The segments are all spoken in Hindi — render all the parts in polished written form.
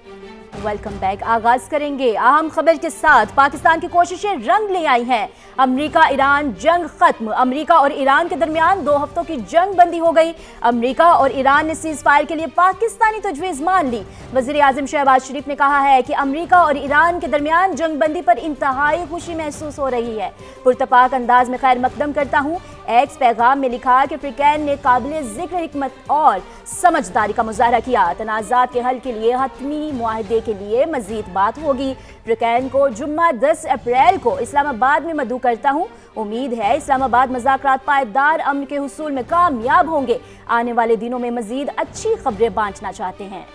Welcome back. आगाज करेंगे अहम खबर के साथ। पाकिस्तान की कोशिशें रंग ले आई हैं। अमेरिका ईरान जंग खत्म। अमेरिका और ईरान के दरमियान 2 हफ्तों की जंग बंदी हो गई। अमेरिका और ईरान ने सीज फायर के लिए पाकिस्तानी तजवीज मान ली। वजीर आजम शहबाज शरीफ ने कहा है कि अमेरिका और ईरान के दरमियान जंग बंदी पर इंतहाई खुशी महसूस हो रही है। पुरतपाक अंदाज में खैर मकदम करता हूँ। एक्स पैगाम में लिखा कि फ्रिकैन ने काबिल जिक्र हिकमत और समझदारी का मुजाहरा किया। तनाज़ात के हल के लिए हतमी मुआहदे के लिए मजीद बात होगी। फ्रिकैन को जुम्मा 10 अप्रैल को इस्लामाबाद में मदऊ करता हूँ। उम्मीद है इस्लामाबाद मुज़ाकरात पायदार अमन के हुसूल में कामयाब होंगे। आने वाले दिनों में मजीद अच्छी खबरें बांटना चाहते हैं।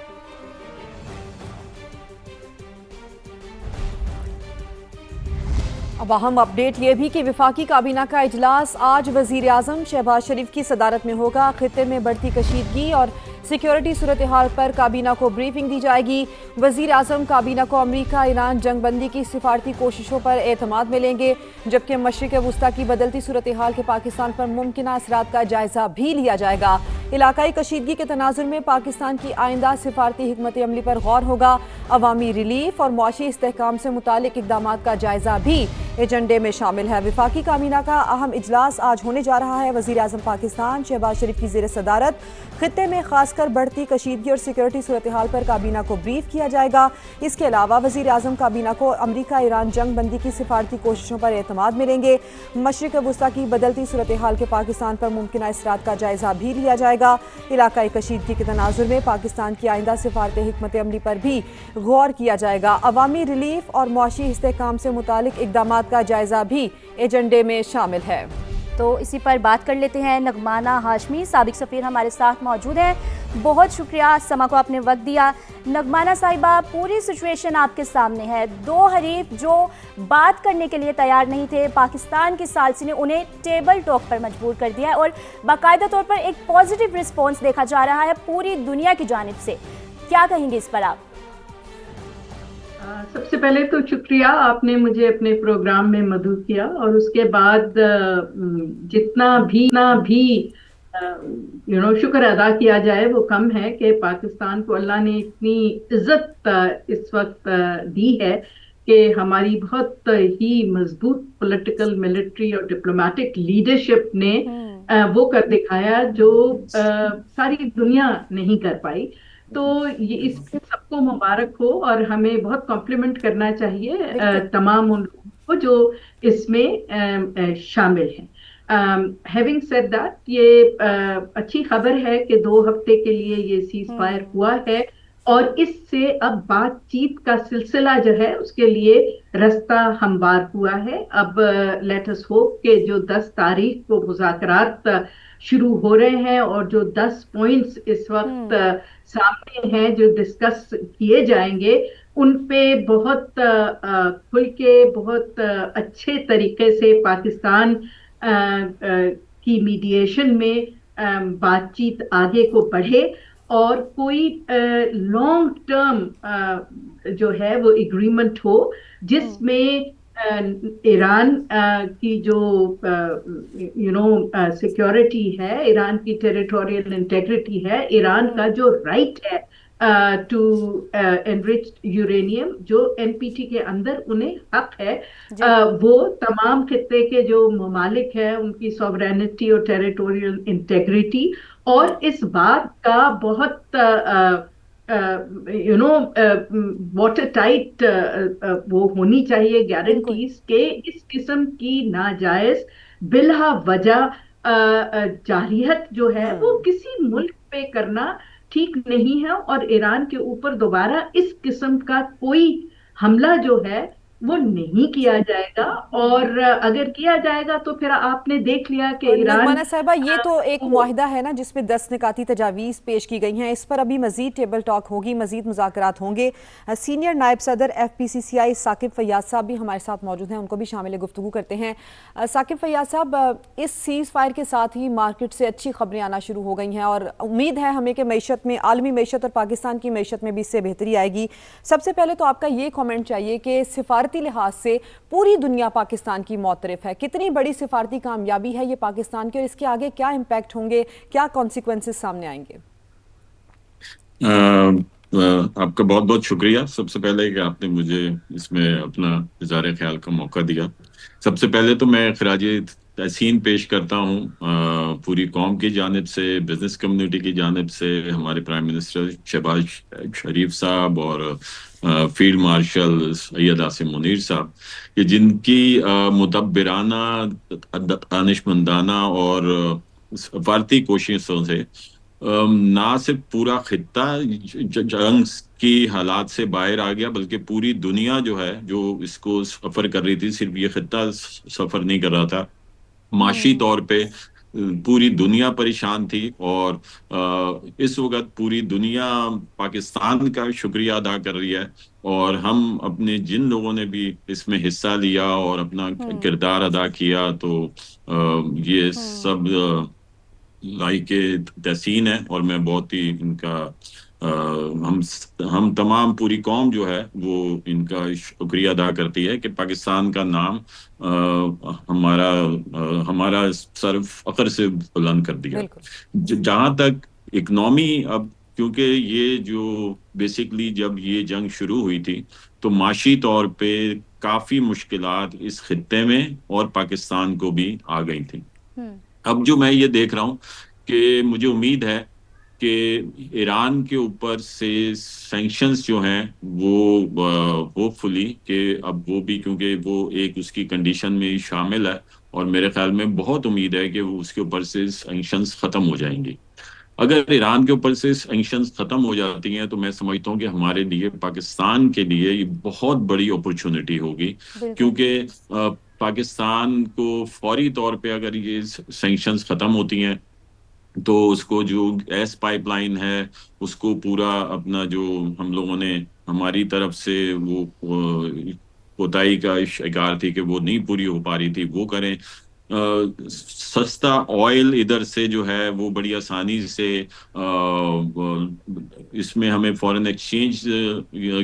अब अहम अपडेट ये भी कि वफाकी काबीना का इजलास आज वजीर आजम शहबाज शरीफ की सदारत में होगा। खित्ते में बढ़ती कशीदगी और सिक्योरिटी सूरत हाल पर काबीना को ब्रीफिंग दी जाएगी। वजीर आजम काबीना को अमरीका ईरान जंग बंदी की सिफारती कोशिशों पर एतमाद में लेंगे, जबकि मशरिक वस्ता की बदलती सूरत हाल के पाकिस्तान पर मुमकिन असरात का जायजा भी लिया जाएगा। इलाकाई कशीदगी के तनाजुर में पाकिस्तान की आइंदा सिफारती हिकमत अमली पर गौर होगा। अवामी रिलीफ और मुआशी इस्तेहकाम से मुतालिक इकदाम का जायजा भी एजेंडे में शामिल है। वफाकी काबीना का अहम इजलास आज होने जा रहा है। वजीर आजम पाकिस्तान शहबाज शरीफ की ज़ेर सदारत खित्ते में खासकर बढ़ती कशीदगी और सिक्योरिटी सूरत हाल पर काबीना को ब्रीफ किया जाएगा। इसके अलावा वजीर आजम काबीना को अमरीका ईरान जंग बंदी की सिफारती कोशिशों पर एतमाद मिलेंगे। मशरिक वस्ता की बदलती सूरत हाल के पाकिस्तान पर मुमकिन असरात का जायजा भी लिया जाएगा। इलाकाई कशीदगी के तनाजुर में पाकिस्तान की आइंदा सिफारत हिकमत अमली पर भी गौर किया जाएगा। अवामी रिलीफ और मुआशी इस्तेहकाम से मुतालिक इकदाम का जायजा भी एजेंडे में शामिल है। तो इसी पर बात कर लेते हैं। नगमाना हाशमी साबिक सफ़ीर हमारे साथ मौजूद हैं। बहुत शुक्रिया समा को आपने वक्त दिया। नगमाना साहिबा, पूरी सिचुएशन आपके सामने है। 2 हरीफ जो बात करने के लिए तैयार नहीं थे, पाकिस्तान की सालसी ने उन्हें टेबल टॉक पर मजबूर कर दिया है और बाकायदा तौर पर एक पॉजिटिव रिस्पॉन्स देखा जा रहा है पूरी दुनिया की जानिब से। क्या कहेंगे इस पर आप? सबसे पहले तो शुक्रिया, आपने मुझे अपने प्रोग्राम में मदऊ किया। और उसके बाद जितना भी शुक्र अदा किया जाए वो कम है कि पाकिस्तान को अल्लाह ने इतनी इज्जत इस वक्त दी है कि हमारी बहुत ही मजबूत पॉलिटिकल, मिलिट्री और डिप्लोमेटिक लीडरशिप ने वो कर दिखाया जो सारी दुनिया नहीं कर पाई। तो ये इसके सबको मुबारक हो और हमें बहुत कॉम्प्लीमेंट करना चाहिए तमाम उन लोगों को जो इसमें शामिल हैं। हैविंग सेड दैट, ये अच्छी खबर है कि 2 हफ्ते के लिए ये सीज फायर हुआ है और इससे अब बातचीत का सिलसिला जो है उसके लिए रास्ता हमवार हुआ है। अब लेट अस होप के जो 10 तारीख को मुज़ाकरात शुरू हो रहे हैं और जो 10 पॉइंट्स इस वक्त सामने हैं जो डिस्कस किए जाएंगे, उन पे बहुत खुल के, बहुत अच्छे तरीके से पाकिस्तान की मीडिएशन में बातचीत आगे को बढ़े और कोई लॉन्ग टर्म जो है वो एग्रीमेंट हो जिसमें ईरान की जो सिक्योरिटी है, ईरान की टेरिटोरियल इंटेग्रिटी है, ईरान का जो राइट है टू एनरिच्ड यूरेनियम जो एनपीटी के अंदर उन्हें हक है, वो तमाम खित्ते के जो ममालिक हैं उनकी सॉवरेनिटी और टेरिटोरियल इंटेग्रिटी और इस बात का बहुत वाटर टाइट वो होनी चाहिए गारंटीज के इस किस्म की नाजायज बिला वजह जारियत जो है वो किसी मुल्क पे करना ठीक नहीं है और ईरान के ऊपर दोबारा इस किस्म का कोई हमला जो है वो नहीं किया जाएगा। और अगर किया जाएगा तो फिर आपने देख लिया कि ईरान साहिबा, ये तो एक मुआहिदा है ना जिसमें 10 निकाती तजावीज़ पेश की गई हैं। इस पर अभी मजीद टेबल टॉक होगी, मजीद मुज़ाकरात होंगे। सीनियर नायब सदर FPCCI साकिब फैयाज साहब भी हमारे साथ मौजूद हैं, उनको भी शामिल गुफ्तगू करते हैं। साकिब फैयाज साहब, इस सीज़ फायर के साथ ही मार्केट से अच्छी खबरें आना शुरू हो गई हैं और उम्मीद है हमें कि मैशत में, आलमी मैशत और पाकिस्तान की मैशत में भी इससे बेहतरी आएगी। सबसे पहले तो आपका ये कॉमेंट चाहिए कि सिफारती लिहाज से पूरी दुनिया पाकिस्तान की मौतरफ है, कितनी बड़ी सिफारती कामयाबी है ये पाकिस्तान की और इसके आगे क्या इम्पैक्ट होंगे, क्या कॉन्सिक्वेंसेस सामने आएंगे? आपका बहुत बहुत शुक्रिया सबसे पहले कि आपने मुझे इसमें अपना इज़हार ख्याल का मौका दिया। सबसे पहले तो मैं खराज तहसीन पेश करता हूँ पूरी कौम की जानिब से, बिजनेस कम्युनिटी की जानिब से, हमारे प्राइम मिनिस्टर शहबाज शरीफ साहब और फील्ड मार्शल सैयद आसिम मुनीर साहब, कि जिनकी मुदब्बिराना, दानिशमंदाना और सफारती कोशिशों से ना सिर्फ पूरा खित्ता जंग की हालात से बाहर आ गया, बल्कि पूरी दुनिया जो है, जो इसको सफर कर रही थी, सिर्फ ये खित्ता सफर नहीं कर रहा था, माशी तौर पे पूरी दुनिया परेशान थी। और इस वक्त पूरी दुनिया पाकिस्तान का शुक्रिया अदा कर रही है, और हम अपने जिन लोगों ने भी इसमें हिस्सा लिया और अपना किरदार अदा किया, तो ये सब लाइके तहसीन है। और मैं बहुत ही इनका हम तमाम पूरी कौम जो है वो इनका शुक्रिया अदा करती है कि पाकिस्तान का नाम हमारा सर फख्र से बुलंद कर दिया। जहां तक इकनॉमी, अब क्योंकि ये जो बेसिकली जब ये जंग शुरू हुई थी तो माशी तौर पे काफी मुश्किलात इस खित्ते में और पाकिस्तान को भी आ गई थी। अब जो मैं ये देख रहा हूँ कि मुझे उम्मीद है कि ईरान के ऊपर से सैंक्शंस जो हैं वो होपफुली कि अब वो भी, क्योंकि वो एक उसकी कंडीशन में शामिल है, और मेरे ख्याल में बहुत उम्मीद है कि वो उसके ऊपर से सैंक्शंस खत्म हो जाएंगी। अगर ईरान के ऊपर से सैंक्शंस खत्म हो जाती हैं तो मैं समझता हूँ कि हमारे लिए, पाकिस्तान के लिए ये बहुत बड़ी अपॉर्चुनिटी होगी, क्योंकि पाकिस्तान को फौरी तौर पे अगर ये सैंक्शंस खत्म होती हैं तो उसको जो गैस पाइपलाइन है उसको पूरा अपना, जो हम लोगों ने हमारी तरफ से वो कोताही का शिकार थी कि वो नहीं पूरी हो पा रही थी, वो करें। सस्ता ऑयल इधर से जो है वो बड़ी आसानी से इसमें हमें फॉरेन एक्सचेंज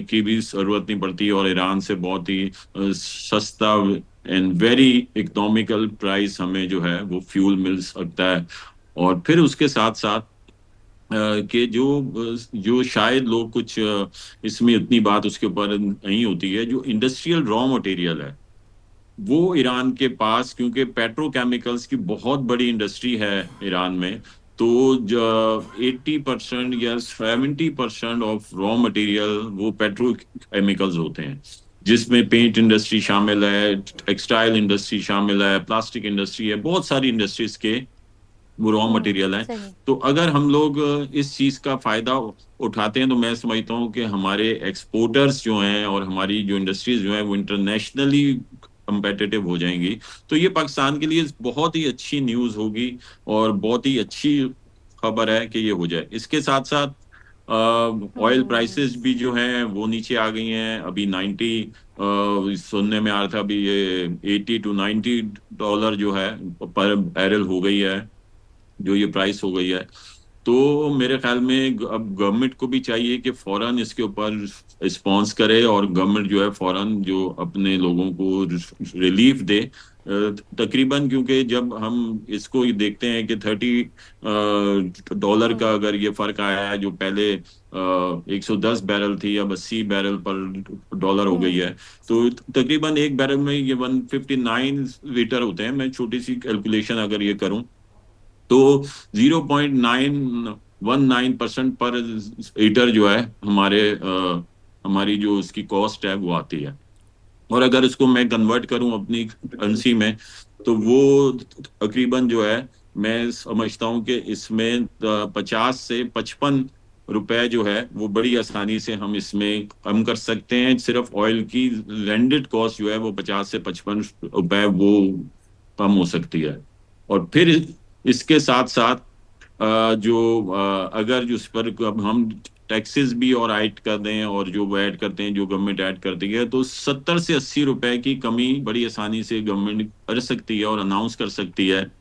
की भी जरूरत नहीं पड़ती, और ईरान से बहुत ही सस्ता एंड वेरी इकोनॉमिकल प्राइस हमें जो है वो फ्यूल मिल सकता है। और फिर उसके साथ साथ कि जो शायद लोग कुछ इसमें इतनी बात उसके ऊपर नहीं होती है, जो इंडस्ट्रियल रॉ मटेरियल है वो ईरान के पास, क्योंकि पेट्रोकेमिकल्स की बहुत बड़ी इंडस्ट्री है ईरान में, तो 80% या 70% ऑफ रॉ मटेरियल वो पेट्रोकेमिकल्स होते हैं, जिसमें पेंट इंडस्ट्री शामिल है, टेक्सटाइल इंडस्ट्री शामिल है, प्लास्टिक इंडस्ट्री है, बहुत सारी इंडस्ट्रीज के वो रॉ मटेरियल है। तो अगर हम लोग इस चीज का फायदा उठाते हैं तो मैं समझता हूँ कि हमारे एक्सपोर्टर्स जो हैं और हमारी जो इंडस्ट्रीज जो हैं वो इंटरनेशनली कंपेटिटिव हो जाएंगी। तो ये पाकिस्तान के लिए बहुत ही अच्छी न्यूज होगी और बहुत ही अच्छी खबर है कि ये हो जाए। इसके साथ साथ ऑयल प्राइसेस भी जो हैं वो नीचे आ गई हैं। अभी 90 सुनने में आ रहा था, अभी ये $80 to $90 जो है पर बैरल हो गई है, जो ये प्राइस हो गई है। तो मेरे ख्याल में अब गवर्नमेंट को भी चाहिए कि फौरन इसके ऊपर रिस्पॉन्स करे, और गवर्नमेंट जो है फौरन जो अपने लोगों को रिलीफ दे। तकरीबन, क्योंकि जब हम इसको देखते हैं कि $30 का अगर ये फर्क आया है, जो पहले 110 बैरल थी अब 80 बैरल पर डॉलर हो गई है, तो तकरीबन एक बैरल में ये 159 लीटर होते हैं। मैं छोटी सी कैलकुलेशन अगर ये करूं तो 0.919% पर लीटर जो है हमारी जो उसकी कॉस्ट है वो आती है। और अगर इसको मैं कन्वर्ट करूं अपनी करेंसी में तो वो तकरीबन जो है, मैं समझता हूं कि इसमें 50 से 55 रुपए जो है वो बड़ी आसानी से हम इसमें कम कर सकते हैं। सिर्फ ऑयल की लैंडेड कॉस्ट जो है वो 50 से 55 रुपए वो कम हो सकती है। और फिर इसके साथ साथ अगर जो उस पर अब हम टैक्सेस भी और ऐड कर दें, और जो वो ऐड करते हैं, जो गवर्नमेंट ऐड करती है, तो 70 से 80 रुपए की कमी बड़ी आसानी से गवर्नमेंट कर सकती है और अनाउंस कर सकती है